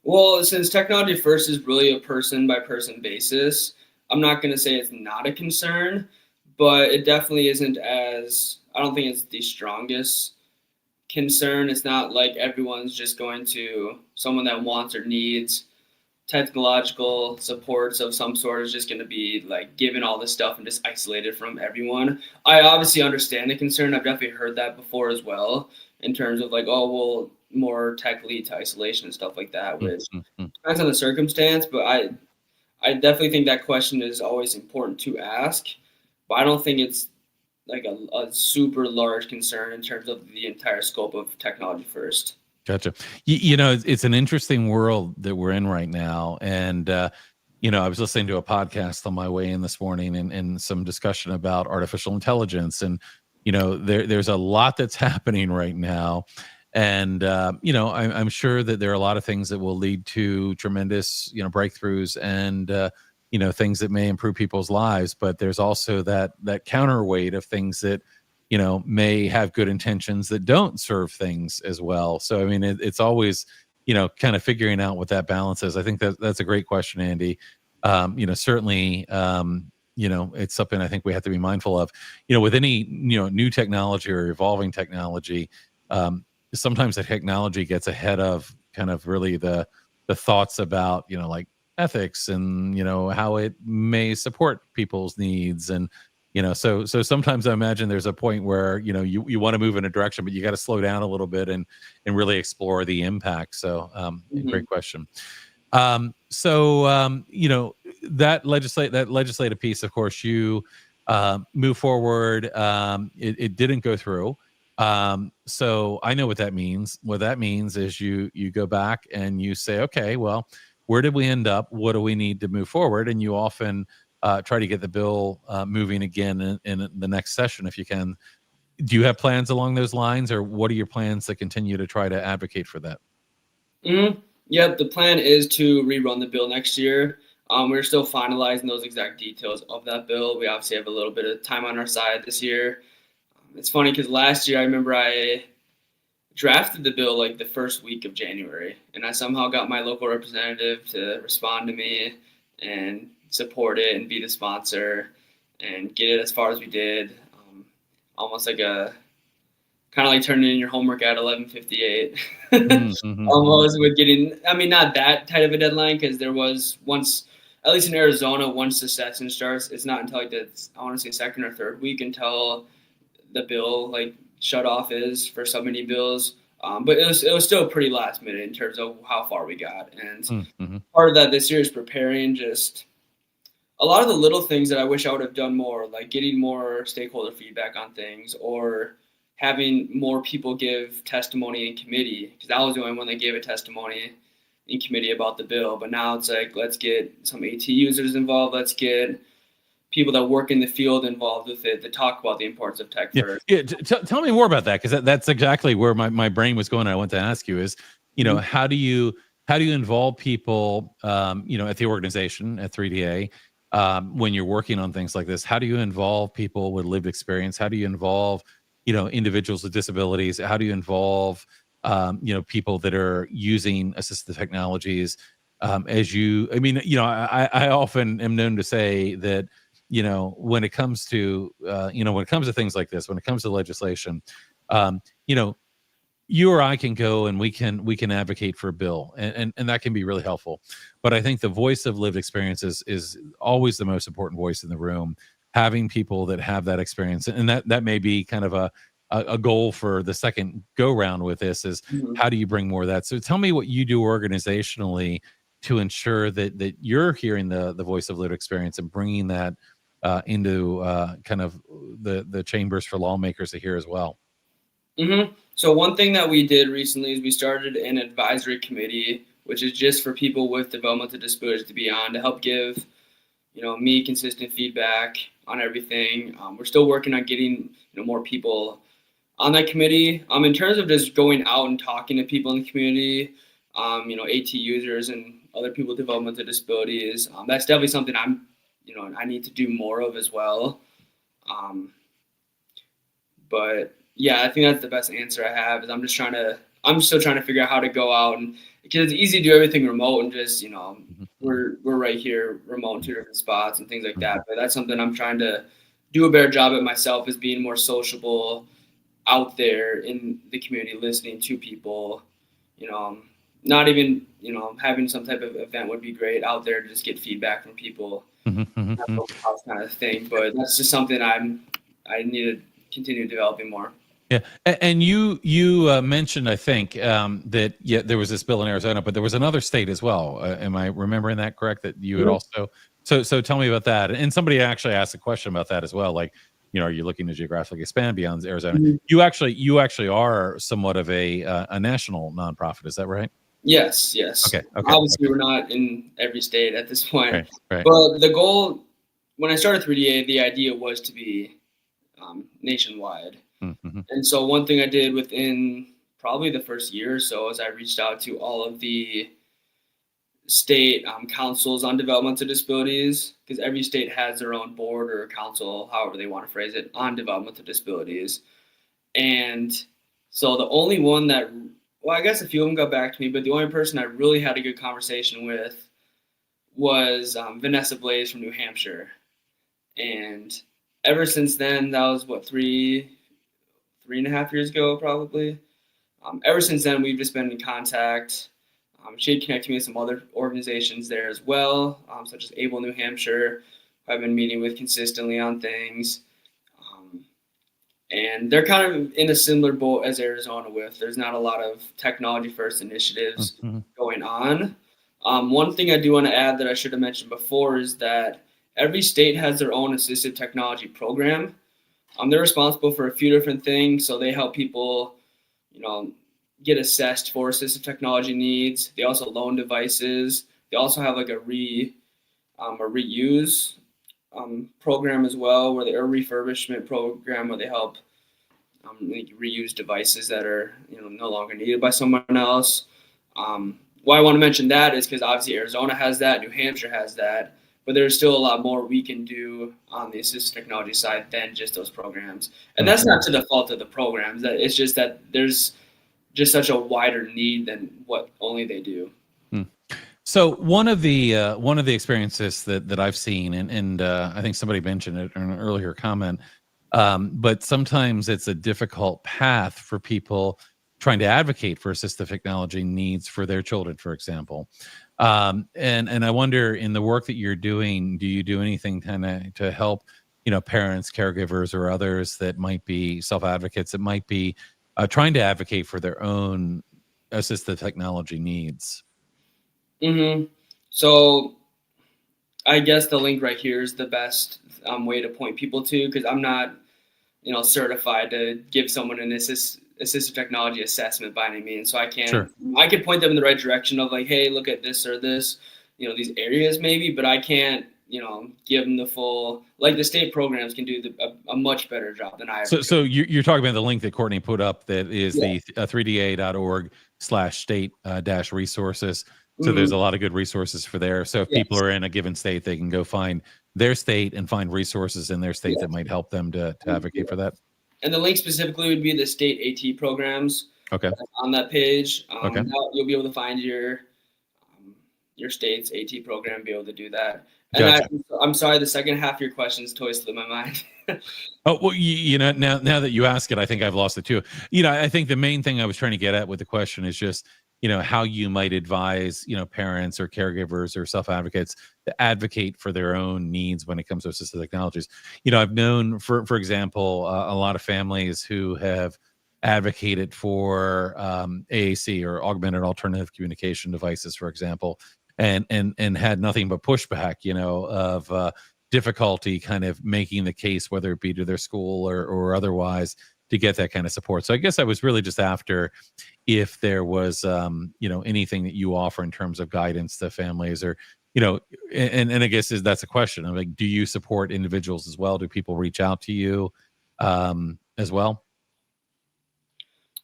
S2: Well, since technology first is really a person by person basis, I'm not going to say it's not a concern, but it definitely isn't I don't think it's the strongest concern. It's not like everyone's just going to, someone that wants or needs technological supports of some sort is just going to be like given all this stuff and just isolated from everyone. I obviously understand the concern. I've definitely heard that before as well, in terms of like, oh, well, more tech lead to isolation and stuff like that, which
S1: Mm-hmm.
S2: depends on the circumstance. But I definitely think that question is always important to ask, but I don't think it's like a super large concern in terms of the entire scope of technology first.
S1: Gotcha. It's an interesting world that we're in right now. And, I was listening to a podcast on my way in this morning and some discussion about artificial intelligence. And, there's a lot that's happening right now. And, I'm sure that there are a lot of things that will lead to tremendous, breakthroughs and, things that may improve people's lives. But there's also that counterweight of things that, may have good intentions that don't serve things as well. So, I mean, it's always, kind of figuring out what that balance is. I think that's a great question, Andy. Certainly, it's something I think we have to be mindful of, with any, new technology or evolving technology. Sometimes the technology gets ahead of kind of really the thoughts about, like ethics and, how it may support people's needs. And, so sometimes I imagine there's a point where, you want to move in a direction, but you got to slow down a little bit and really explore the impact. So great question. That legislative piece, of course, you move forward. It didn't go through. So I know what that means. What that means is you go back and you say, okay, well, where did we end up? What do we need to move forward? And you often try to get the bill moving again in the next session if you can. Do you have plans along those lines, or what are your plans to continue to try to advocate for that?
S2: Yep, the plan is to rerun the bill next year. We're still finalizing those exact details of that bill. We obviously have a little bit of time on our side this year. It's funny because last year I remember I drafted the bill like the first week of January, and I somehow got my local representative to respond to me and support it and be the sponsor and get it as far as we did. Almost like a kind of like turning in your homework at 11:58. Almost with getting, I mean, not that tight of a deadline, because there was once, at least in Arizona, once the session starts, it's not until like I want to say second or third week until the bill like shut off is for so many bills. But it was still pretty last minute in terms of how far we got. And part of that this year is preparing just a lot of the little things that I wish I would have done more, like getting more stakeholder feedback on things, or having more people give testimony in committee, because I was the only one that gave a testimony in committee about the bill. But now it's like, let's get some AT users involved. Let's get people that work in the field involved with it to talk about the importance of tech first.
S1: Yeah. Tell me more about that, because that's exactly where my brain was going. I want to ask you is, how do you involve people, at the organization at 3DA, when you're working on things like this? How do you involve people with lived experience? How do you involve individuals with disabilities? How do you involve people that are using assistive technologies? I often am known to say that when it comes to things like this, when it comes to legislation, you or I can go and we can advocate for a bill, and that can be really helpful. But I think the voice of lived experiences is always the most important voice in the room. Having people that have that experience, and that may be kind of a goal for the second go round with this, is how do you bring more of that? So tell me what you do organizationally to ensure that you're hearing the voice of lived experience and bringing that into kind of the chambers for lawmakers to hear as well.
S2: So one thing that we did recently is we started an advisory committee, which is just for people with developmental disabilities to be on, to help give me consistent feedback on everything. We're still working on getting more people on that committee. In terms of just going out and talking to people in the community, AT users and other people with developmental disabilities, that's definitely something I need to do more of as well. But yeah, I think that's the best answer I have. Is I'm still trying to figure out how to go out, and because it's easy to do everything remote and just we're right here remote in 2 different spots and things like that. But that's something I'm trying to do a better job at myself, is being more sociable out there in the community, listening to people, not even, having some type of event would be great out there to just get feedback from people, not open house kind of thing. But that's just something I need to continue developing more.
S1: Yeah, and you mentioned, I think, that there was this bill in Arizona, but there was another state as well. Am I remembering that correct? That you had also. So tell me about that. And somebody actually asked a question about that as well. Like, are you looking to geographically expand beyond Arizona?
S2: Mhm.
S1: You actually are somewhat of a national nonprofit. Is that right?
S2: Yes.
S1: Okay.
S2: Obviously, we're not in every state at this point,
S1: Right.
S2: but the goal when I started 3DA, the idea was to be nationwide.
S1: Mm-hmm.
S2: And so one thing I did within probably the first year or so is I reached out to all of the state councils on developmental disabilities, because every state has their own board or council, however they want to phrase it, on developmental disabilities. And so the only one that, well, I guess a few of them got back to me, but the only person I really had a good conversation with was Vanessa Blaze from New Hampshire. And ever since then, that was what, 3.5 years ago, probably. Ever since then, we've just been in contact. She had connected me with some other organizations there as well, such as Able New Hampshire, who I've been meeting with consistently on things. And they're kind of in a similar boat as Arizona with. There's not a lot of technology first initiatives going on. One thing I do want to add that I should have mentioned before is that every state has their own assistive technology program. They're responsible for a few different things. So they help people, get assessed for assistive technology needs. They also loan devices. They also have like a reuse program as well, where a refurbishment program where they help reuse devices that are no longer needed by someone else. Why I want to mention that is because obviously Arizona has that, New Hampshire has that, but there's still a lot more we can do on the assistive technology side than just those programs. And that's not to the fault of the programs. That it's just that there's just such a wider need than what only they do.
S1: So one of the experiences that I've seen, and I think somebody mentioned it in an earlier comment, but sometimes it's a difficult path for people trying to advocate for assistive technology needs for their children, for example. And I wonder, in the work that you're doing, do you do anything kind of to help, parents, caregivers, or others that might be self-advocates that might be trying to advocate for their own assistive technology needs?
S2: So I guess the link right here is the best way to point people to, because I'm not, certified to give someone an assistive technology assessment by any means. So I can't.
S1: Sure.
S2: I could point them in the right direction of like, hey, look at this or this, these areas maybe, but I can't, give them the full, like the state programs can do a much better job than I.
S1: So you're talking about the link that Courtney put up, that is the 3da.org/state-resources. So there's a lot of good resources for there. So if people are in a given state, they can go find their state and find resources in their state that might help them to advocate for that.
S2: And the link specifically would be the state AT programs.
S1: Okay.
S2: On that page,
S1: Okay.
S2: now you'll be able to find your state's AT program, be able to do that. And
S1: Gotcha.
S2: I'm sorry, the second half of your question is totally slipped my mind.
S1: Oh, well, now that you ask it, I think I've lost it too. I think the main thing I was trying to get at with the question is just, how you might advise, parents or caregivers or self-advocates to advocate for their own needs when it comes to assistive technologies. I've known, for example, a lot of families who have advocated for AAC, or augmented alternative communication devices, for example, and had nothing but pushback, of difficulty kind of making the case, whether it be to their school or otherwise, to get that kind of support. So I guess I was really just after if there was, anything that you offer in terms of guidance to families, or, and I guess that's a question. I'm like, do you support individuals as well? Do people reach out to you as well?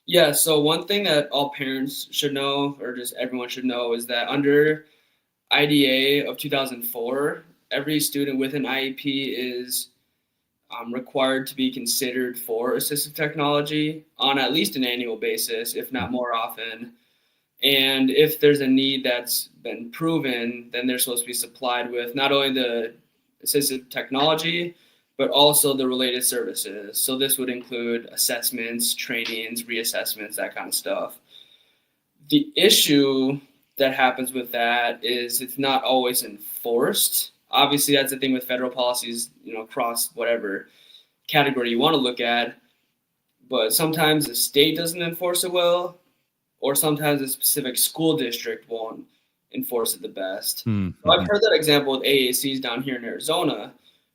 S2: Yeah. So one thing that all parents should know, or just everyone should know, is that under IDA of 2004, every student with an IEP is required to be considered for assistive technology on at least an annual basis, if not more often. And if there's a need that's been proven, then they're supposed to be supplied with not only the assistive technology, but also the related services. So this would include assessments, trainings, reassessments, that kind of stuff. The issue that happens with that is it's not always enforced. Obviously, that's the thing with federal policies, across whatever category you want to look at. But sometimes the state doesn't enforce it well, or sometimes a specific school district won't enforce it the best.
S1: Mm-hmm.
S2: So I've heard that example with AACs down here in Arizona,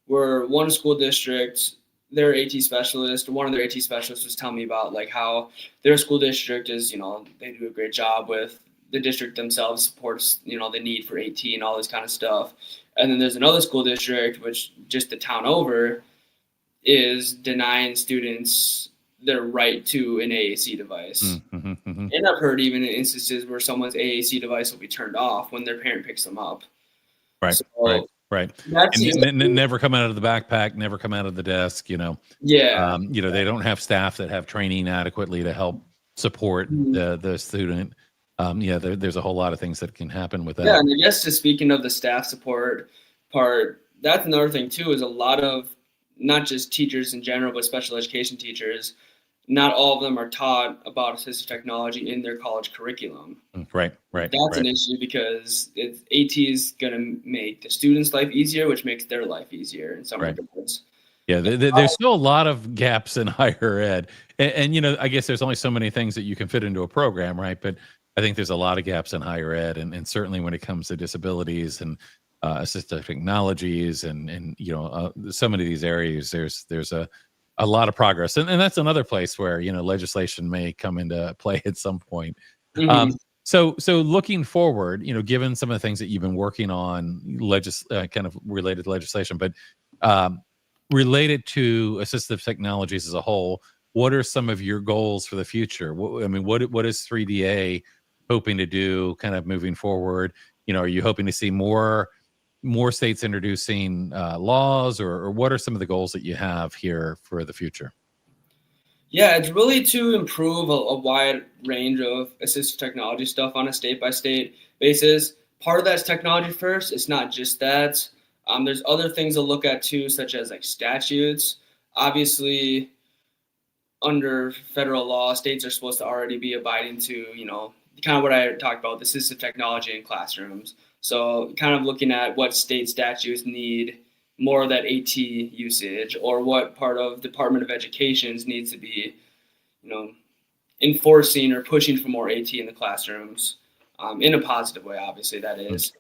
S2: where one school district, their AT specialist, one of their AT specialists was telling me about like how their school district is, they do a great job with the district themselves supports, the need for AT and all this kind of stuff. And then there's another school district, which just the town over is denying students their right to an AAC device.
S1: Mm-hmm, mm-hmm.
S2: And I've heard even in instances where someone's AAC device will be turned off when their parent picks them up.
S1: Right,
S2: So
S1: right.
S2: That's
S1: And never come out of the backpack, never come out of the desk,
S2: Yeah.
S1: They don't have staff that have training adequately to help support the student. There's a whole lot of things that can happen with that.
S2: Yeah, and I guess just speaking of the staff support part, that's another thing too, is a lot of not just teachers in general, but special education teachers, not all of them are taught about assistive technology in their college curriculum.
S1: Right.
S2: That's an issue because AT is going to make the student's life easier, which makes their life easier in some regards.
S1: Yeah, there's still a lot of gaps in higher ed. And I guess there's only so many things that you can fit into a program, right? But I think there's a lot of gaps in higher ed. And certainly when it comes to disabilities and assistive technologies and so many of these areas, there's a lot of progress. And that's another place where, legislation may come into play at some point.
S2: Mm-hmm.
S1: So looking forward, given some of the things that you've been working on, kind of related to legislation, but related to assistive technologies as a whole, what are some of your goals for the future? What is 3DA hoping to do kind of moving forward? Are you hoping to see more states introducing laws, or what are some of the goals that you have here for the future?
S2: Yeah, it's really to improve a wide range of assistive technology stuff on a state-by-state basis. Part of that's technology first. It's not just that. There's other things to look at too, such as like statutes. Obviously, under federal law, states are supposed to already be abiding to, kind of what I talked about, the assistive technology in classrooms. So kind of looking at what state statutes need more of that AT usage, or what part of Department of Education needs to be, enforcing or pushing for more AT in the classrooms, in a positive way, obviously that is.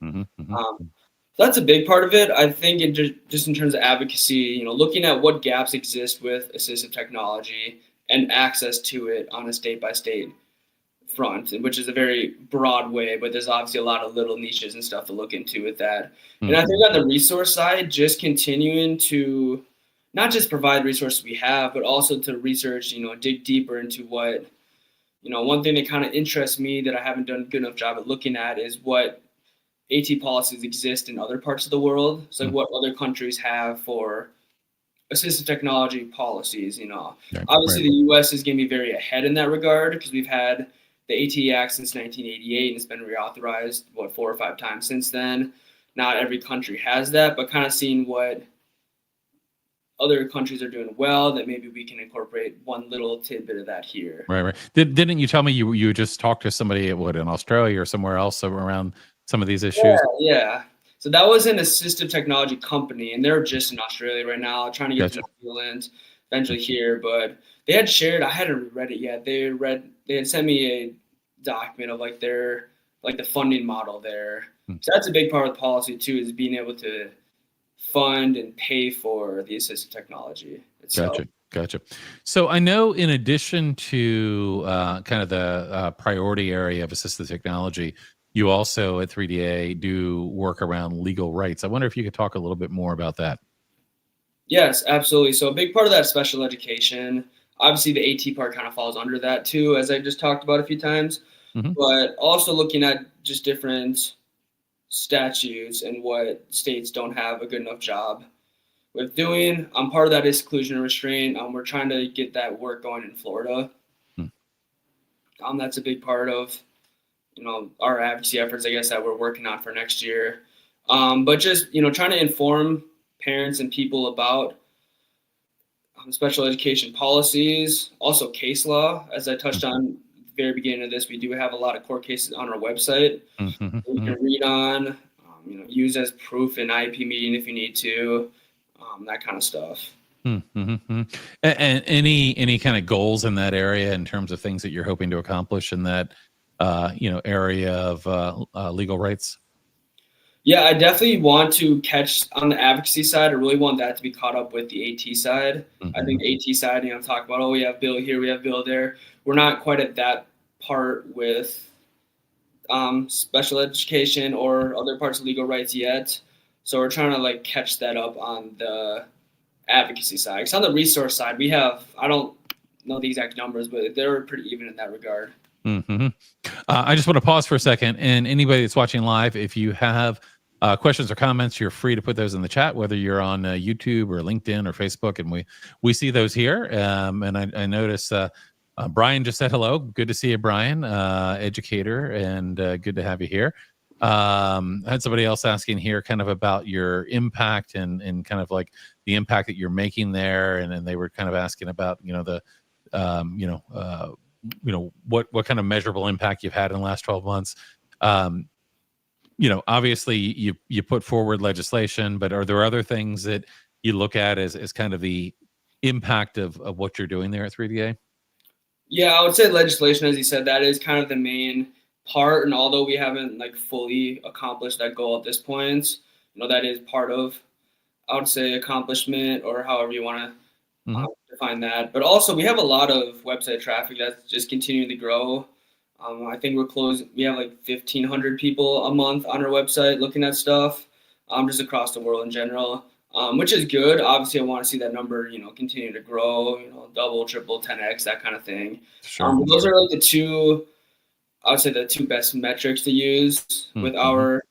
S2: That's a big part of it. I think just in terms of advocacy, looking at what gaps exist with assistive technology and access to it on a state-by-state front, which is a very broad way, but there's obviously a lot of little niches and stuff to look into with that. And I think on the resource side, just continuing to not just provide resources we have, but also to research, dig deeper into what, one thing that kind of interests me that I haven't done a good enough job at looking at is what AT policies exist in other parts of the world. So what other countries have for assistive technology policies, Obviously the US is going to be very ahead in that regard because we've had the AT Act since 1988 and it's been reauthorized, 4 or 5 times since then. Not every country has that, but kind of seeing what other countries are doing well that maybe we can incorporate one little tidbit of that here.
S1: Right. Didn't you tell me you just talked to somebody in Australia or somewhere else around some of these issues?
S2: Yeah. So that was an assistive technology company, and they're just in Australia right now, trying to get to New Zealand, eventually here. But they had shared, I hadn't read it yet. They had sent me a document of the funding model there. So that's a big part of the policy too, is being able to fund and pay for the assistive technology itself.
S1: Gotcha. So I know in addition to kind of the priority area of assistive technology, you also at 3DA do work around legal rights. I wonder if you could talk a little bit more about that.
S2: Yes, absolutely. So a big part of that special education, obviously the AT part kind of falls under that too, as I just talked about a few times, but also looking at just different statutes and what states don't have a good enough job with doing. Part of that is seclusion and restraint. We're trying to get that work going in Florida. That's a big part of our advocacy efforts, I guess, that we're working on for next year. But just, trying to inform parents and people about special education policies, also case law, as I touched on very beginning of this, we do have a lot of court cases on our website
S1: Mm-hmm.
S2: that you can read on, use as proof in IEP meeting if you need to, that kind of stuff.
S1: Mm-hmm. And any kind of goals in that area in terms of things that you're hoping to accomplish in that area of legal rights?
S2: Yeah, I definitely want to catch on the advocacy side. I really want that to be caught up with the AT side. I think
S1: Mm-hmm.
S2: AT side, talk about, oh, we have bill here, we have bill there. We're not quite at that part with special education or other parts of legal rights yet. So we're trying to like catch that up on the advocacy side. Because on the resource side, we have, I don't know the exact numbers, but they're pretty even in that regard.
S1: Mm-hmm. I just want to pause for a second, and anybody that's watching live, if you have questions or comments, you're free to put those in the chat, whether you're on YouTube or LinkedIn or Facebook, and we see those here. And I notice Brian just said hello. Good to see you, Brian, educator, and good to have you here. I had somebody else asking here kind of about your impact and kind of like the impact that you're making there, and then they were kind of asking about what kind of measurable impact you've had in the last 12 months. Obviously you put forward legislation, but are there other things that you look at as kind of the impact of what you're doing there at 3DA?
S2: Yeah, I would say legislation, as you said, that is kind of the main part. And although we haven't like fully accomplished that goal at this point, that is part of, I would say, accomplishment, or however you want to define that. But also, we have a lot of website traffic that's just continuing to grow. I think we have like 1,500 people a month on our website looking at stuff, just across the world in general, which is good. Obviously, I want to see that number, continue to grow, double, triple, 10x, that kind of thing.
S1: Sure.
S2: Those are like I would say the two best metrics to use with our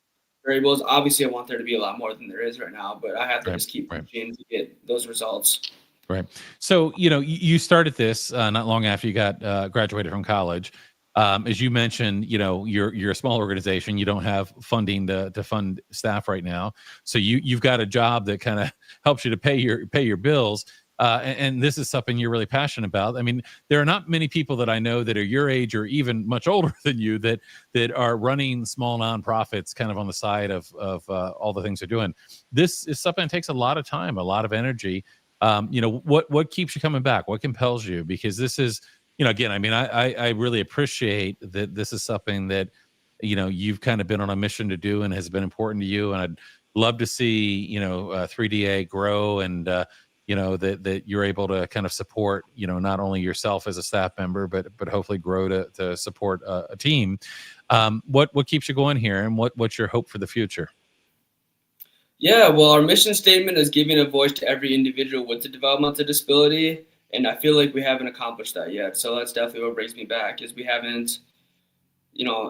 S2: variables. Obviously, I want there to be a lot more than there is right now, but I have to just keep pushing to get those results.
S1: Right. So, you started this not long after you got graduated from college. As you mentioned, you're a small organization. You don't have funding to fund staff right now. So you've got a job that kind of helps you to pay your bills. And this is something you're really passionate about. I mean, there are not many people that I know that are your age or even much older than you that are running small nonprofits kind of on the side of all the things they're doing. This is something that takes a lot of time, a lot of energy. What keeps you coming back? What compels you? Because this is, again, I mean, I really appreciate that this is something that, you've kind of been on a mission to do and has been important to you. And I'd love to see, 3DA grow and, that you're able to kind of support, not only yourself as a staff member, but hopefully grow to support a team. What keeps you going here, and what's your hope for the future?
S2: Yeah, well, our mission statement is giving a voice to every individual with a developmental disability, and I feel like we haven't accomplished that yet. So that's definitely what brings me back, is we haven't,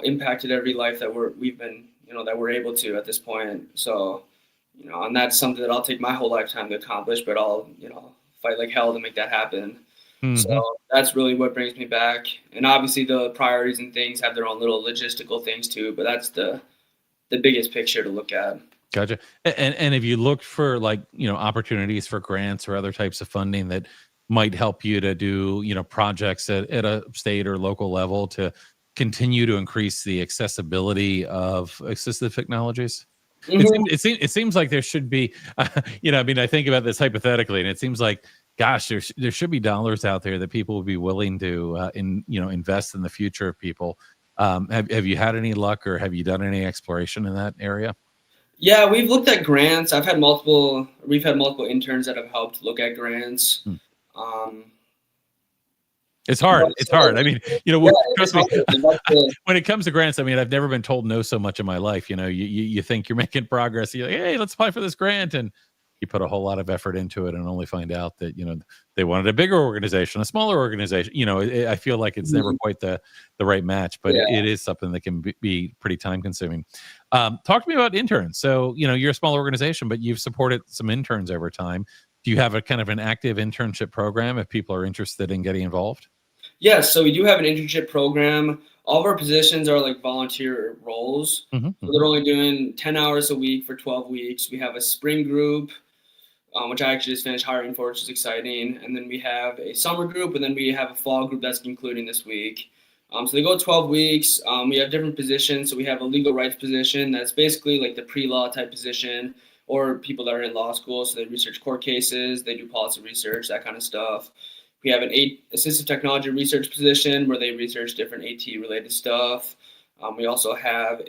S2: impacted every life that we've been, that we're able to at this point. So, and that's something that I'll take my whole lifetime to accomplish, but I'll, fight like hell to make that happen. So that's really what brings me back. And obviously the priorities and things have their own little logistical things too, but that's the biggest picture to look at.
S1: Gotcha. And have you looked for opportunities for grants or other types of funding that might help you to do, projects at a state or local level to continue to increase the accessibility of assistive technologies? It seems like there should be, I mean, I think about this hypothetically, and it seems like, gosh, there should be dollars out there that people would be willing to, invest in the future of people. Have you had any luck, or have you done any exploration in that area?
S2: Yeah, we've looked at grants. We've had multiple interns that have helped look at grants.
S1: It's hard. It's hard. I mean, trust me, when it comes to grants, I mean, I've never been told no so much in my life. You think you're making progress. You're like, hey, let's apply for this grant. And you put a whole lot of effort into it and only find out that, they wanted a bigger organization, a smaller organization. I feel like it's never quite the right match, but it is something that can be pretty time consuming. Talk to me about interns. So, you're a small organization, but you've supported some interns over time. Do you have a kind of an active internship program if people are interested in getting involved?
S2: Yes, so we do have an internship program. All of our positions are like volunteer roles. So they're only doing 10 hours a week for 12 weeks. We have a spring group, which I actually just finished hiring for, which is exciting. And then we have a summer group, and then we have a fall group that's concluding this week. So they go 12 weeks. We have different positions. So we have a legal rights position that's basically like the pre-law type position, or people that are in law school. So they research court cases, they do policy research, that kind of stuff. We have an assistive technology research position where they research different AT related stuff. We also have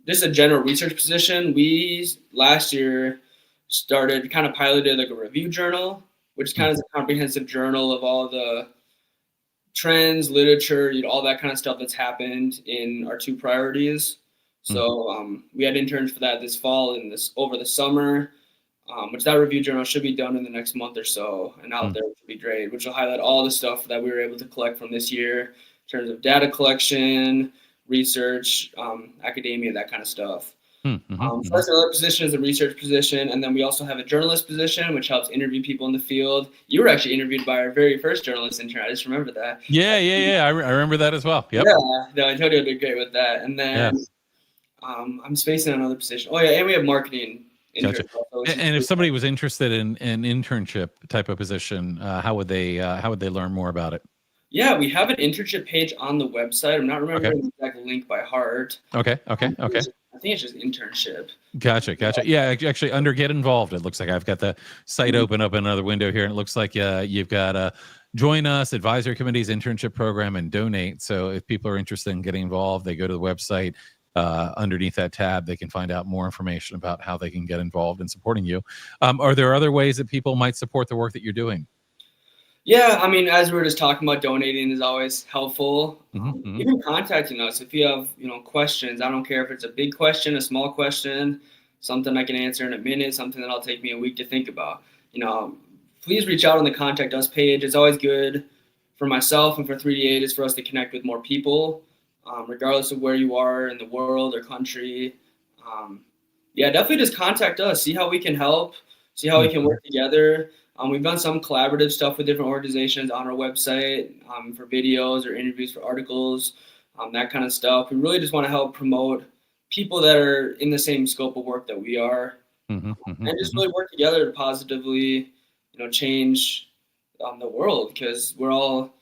S2: just a general research position. We last year started kind of piloted like a review journal, which kind of is a comprehensive journal of all the trends, literature, all that kind of stuff that's happened in our two priorities. So we had interns for that this fall and this over the summer, which that review journal should be done in the next month or so and out there, which will be great, which will highlight all the stuff that we were able to collect from this year in terms of data collection, research, academia, that kind of stuff. So that's another position is a research position. And then we also have a journalist position, which helps interview people in the field. You were actually interviewed by our very first journalist intern. I just remember that.
S1: Yeah. I remember that as well. Yep.
S2: Yeah, no, I told you I did great with that. And then I'm spacing on another position. Oh, yeah, and we have marketing.
S1: Gotcha. And if somebody was interested in an internship type of position, how would they learn more about it?
S2: Yeah, we have an internship page on the website. I'm not remembering the exact link by heart.
S1: Okay.
S2: I think it's just internship.
S1: Gotcha. Yeah, actually, under Get Involved, it looks like I've got the site open up in another window here, and it looks like you've got Join Us, Advisory Committee's internship program, and Donate. So if people are interested in getting involved, they go to the website. Underneath that tab, they can find out more information about how they can get involved in supporting you. Are there other ways that people might support the work that you're doing?
S2: Yeah, I mean, as we were just talking about, donating is always helpful. Even contacting us if you have, questions. I don't care if it's a big question, a small question, something I can answer in a minute, something that'll take me a week to think about. Please reach out on the Contact Us page. It's always good for myself and for 3D8 is for us to connect with more people, regardless of where you are in the world or country. Definitely just contact us. See how we can help. See how we can work together. We've done some collaborative stuff with different organizations on our website for videos or interviews for articles, that kind of stuff. We really just want to help promote people that are in the same scope of work that we are, and just really work together to positively, change the world, because we're all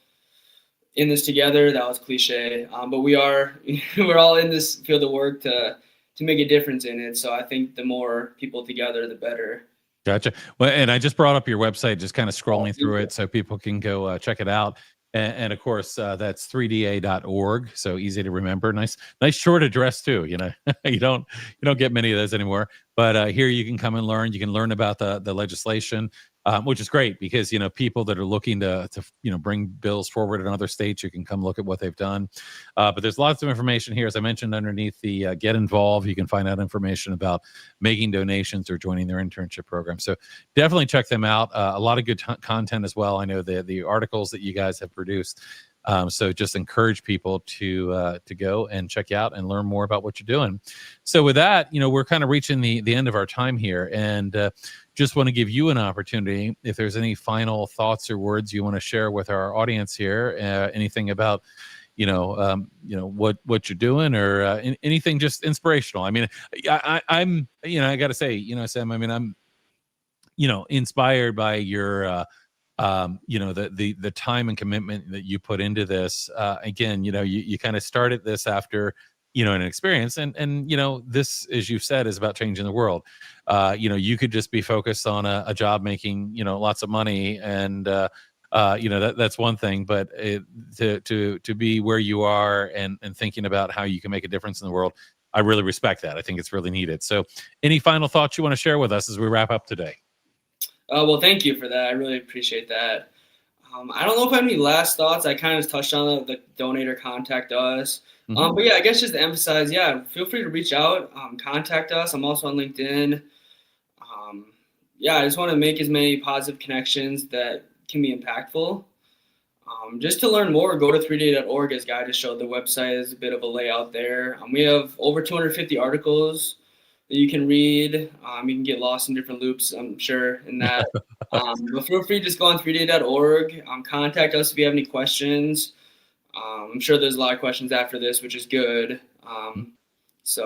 S2: in this together. That was cliche, but we're all in this field of work to make a difference in it. So I think the more people together, the better.
S1: Gotcha. Well, and I just brought up your website, just kind of scrolling through it so people can go check it out. And of course, that's 3da.org. So easy to remember. Nice short address too. You don't get many of those anymore. But here you can come and learn. You can learn about the legislation, which is great because people that are looking to bring bills forward in other states, you can come look at what they've done. But there's lots of information here, as I mentioned, underneath the Get Involved. You can find out information about making donations or joining their internship program. So definitely check them out. A lot of good content as well. I know the articles that you guys have produced. So just encourage people to go and check you out and learn more about what you're doing. So with that, we're kind of reaching the end of our time here, and just want to give you an opportunity if there's any final thoughts or words you want to share with our audience here. Anything about what you're doing, or anything just inspirational. I mean, I'm I got to say, Sam, I mean, I'm inspired by your the time and commitment that you put into this. Again, you kind of started this after an experience, and this, as you've said, is about changing the world. You could just be focused on a job making lots of money, and that's one thing, but to be where you are and thinking about how you can make a difference in the world, I really respect that. I think it's really needed. So any final thoughts you want to share with us as we wrap up today?
S2: Well, thank you for that. I really appreciate that. I don't know if I have any last thoughts. I kind of touched on the donate or contact us. But yeah, I guess just to emphasize, feel free to reach out, contact us. I'm also on LinkedIn. I just want to make as many positive connections that can be impactful. Just to learn more, go to 3da.org, as Guy just showed. The website is a bit of a layout there. We have over 250 articles that you can read. You can get lost in different loops, I'm sure, in that. But feel free to just go on 3da.org. Contact us if you have any questions. I'm sure there's a lot of questions after this, which is good. I just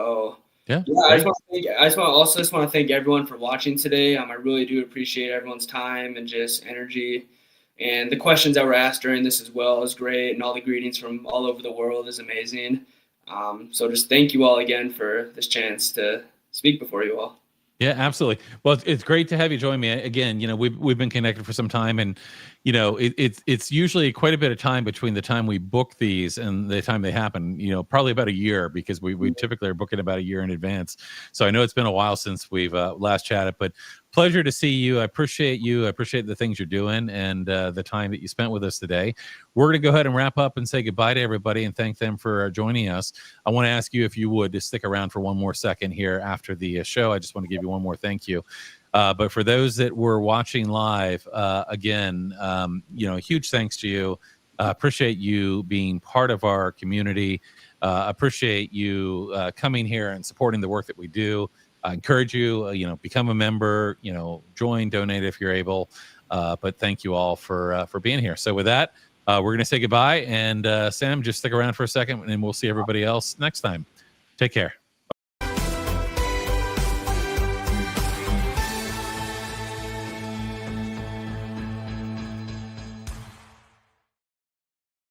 S2: want to thank everyone for watching today. I really do appreciate everyone's time and just energy And the questions that were asked during this as well is great, and all the greetings from all over the world is amazing. So just thank you all again for this chance to speak before you all.
S1: Yeah, absolutely. Well, it's great to have you join me again. You know, we've been connected for some time, and you know, it's usually quite a bit of time between the time we book these and the time they happen. You know, probably about a year, because we typically are booking about a year in advance. So I know it's been a while since we've last chatted, but pleasure to see you. I appreciate you. I appreciate the things you're doing and the time that you spent with us today. We're going to go ahead and wrap up and say goodbye to everybody and thank them for joining us. I want to ask you if you would to stick around for one more second here after the show. I just want to give you one more thank you. But for those that were watching live, again, you know, huge thanks to you. Appreciate you being part of our community. Appreciate you coming here and supporting the work that we do. I encourage you, you know, become a member, you know, join, donate if you're able. But thank you all for being here. So with that, we're going to say goodbye. And Sam, just stick around for a second and we'll see everybody else next time. Take care.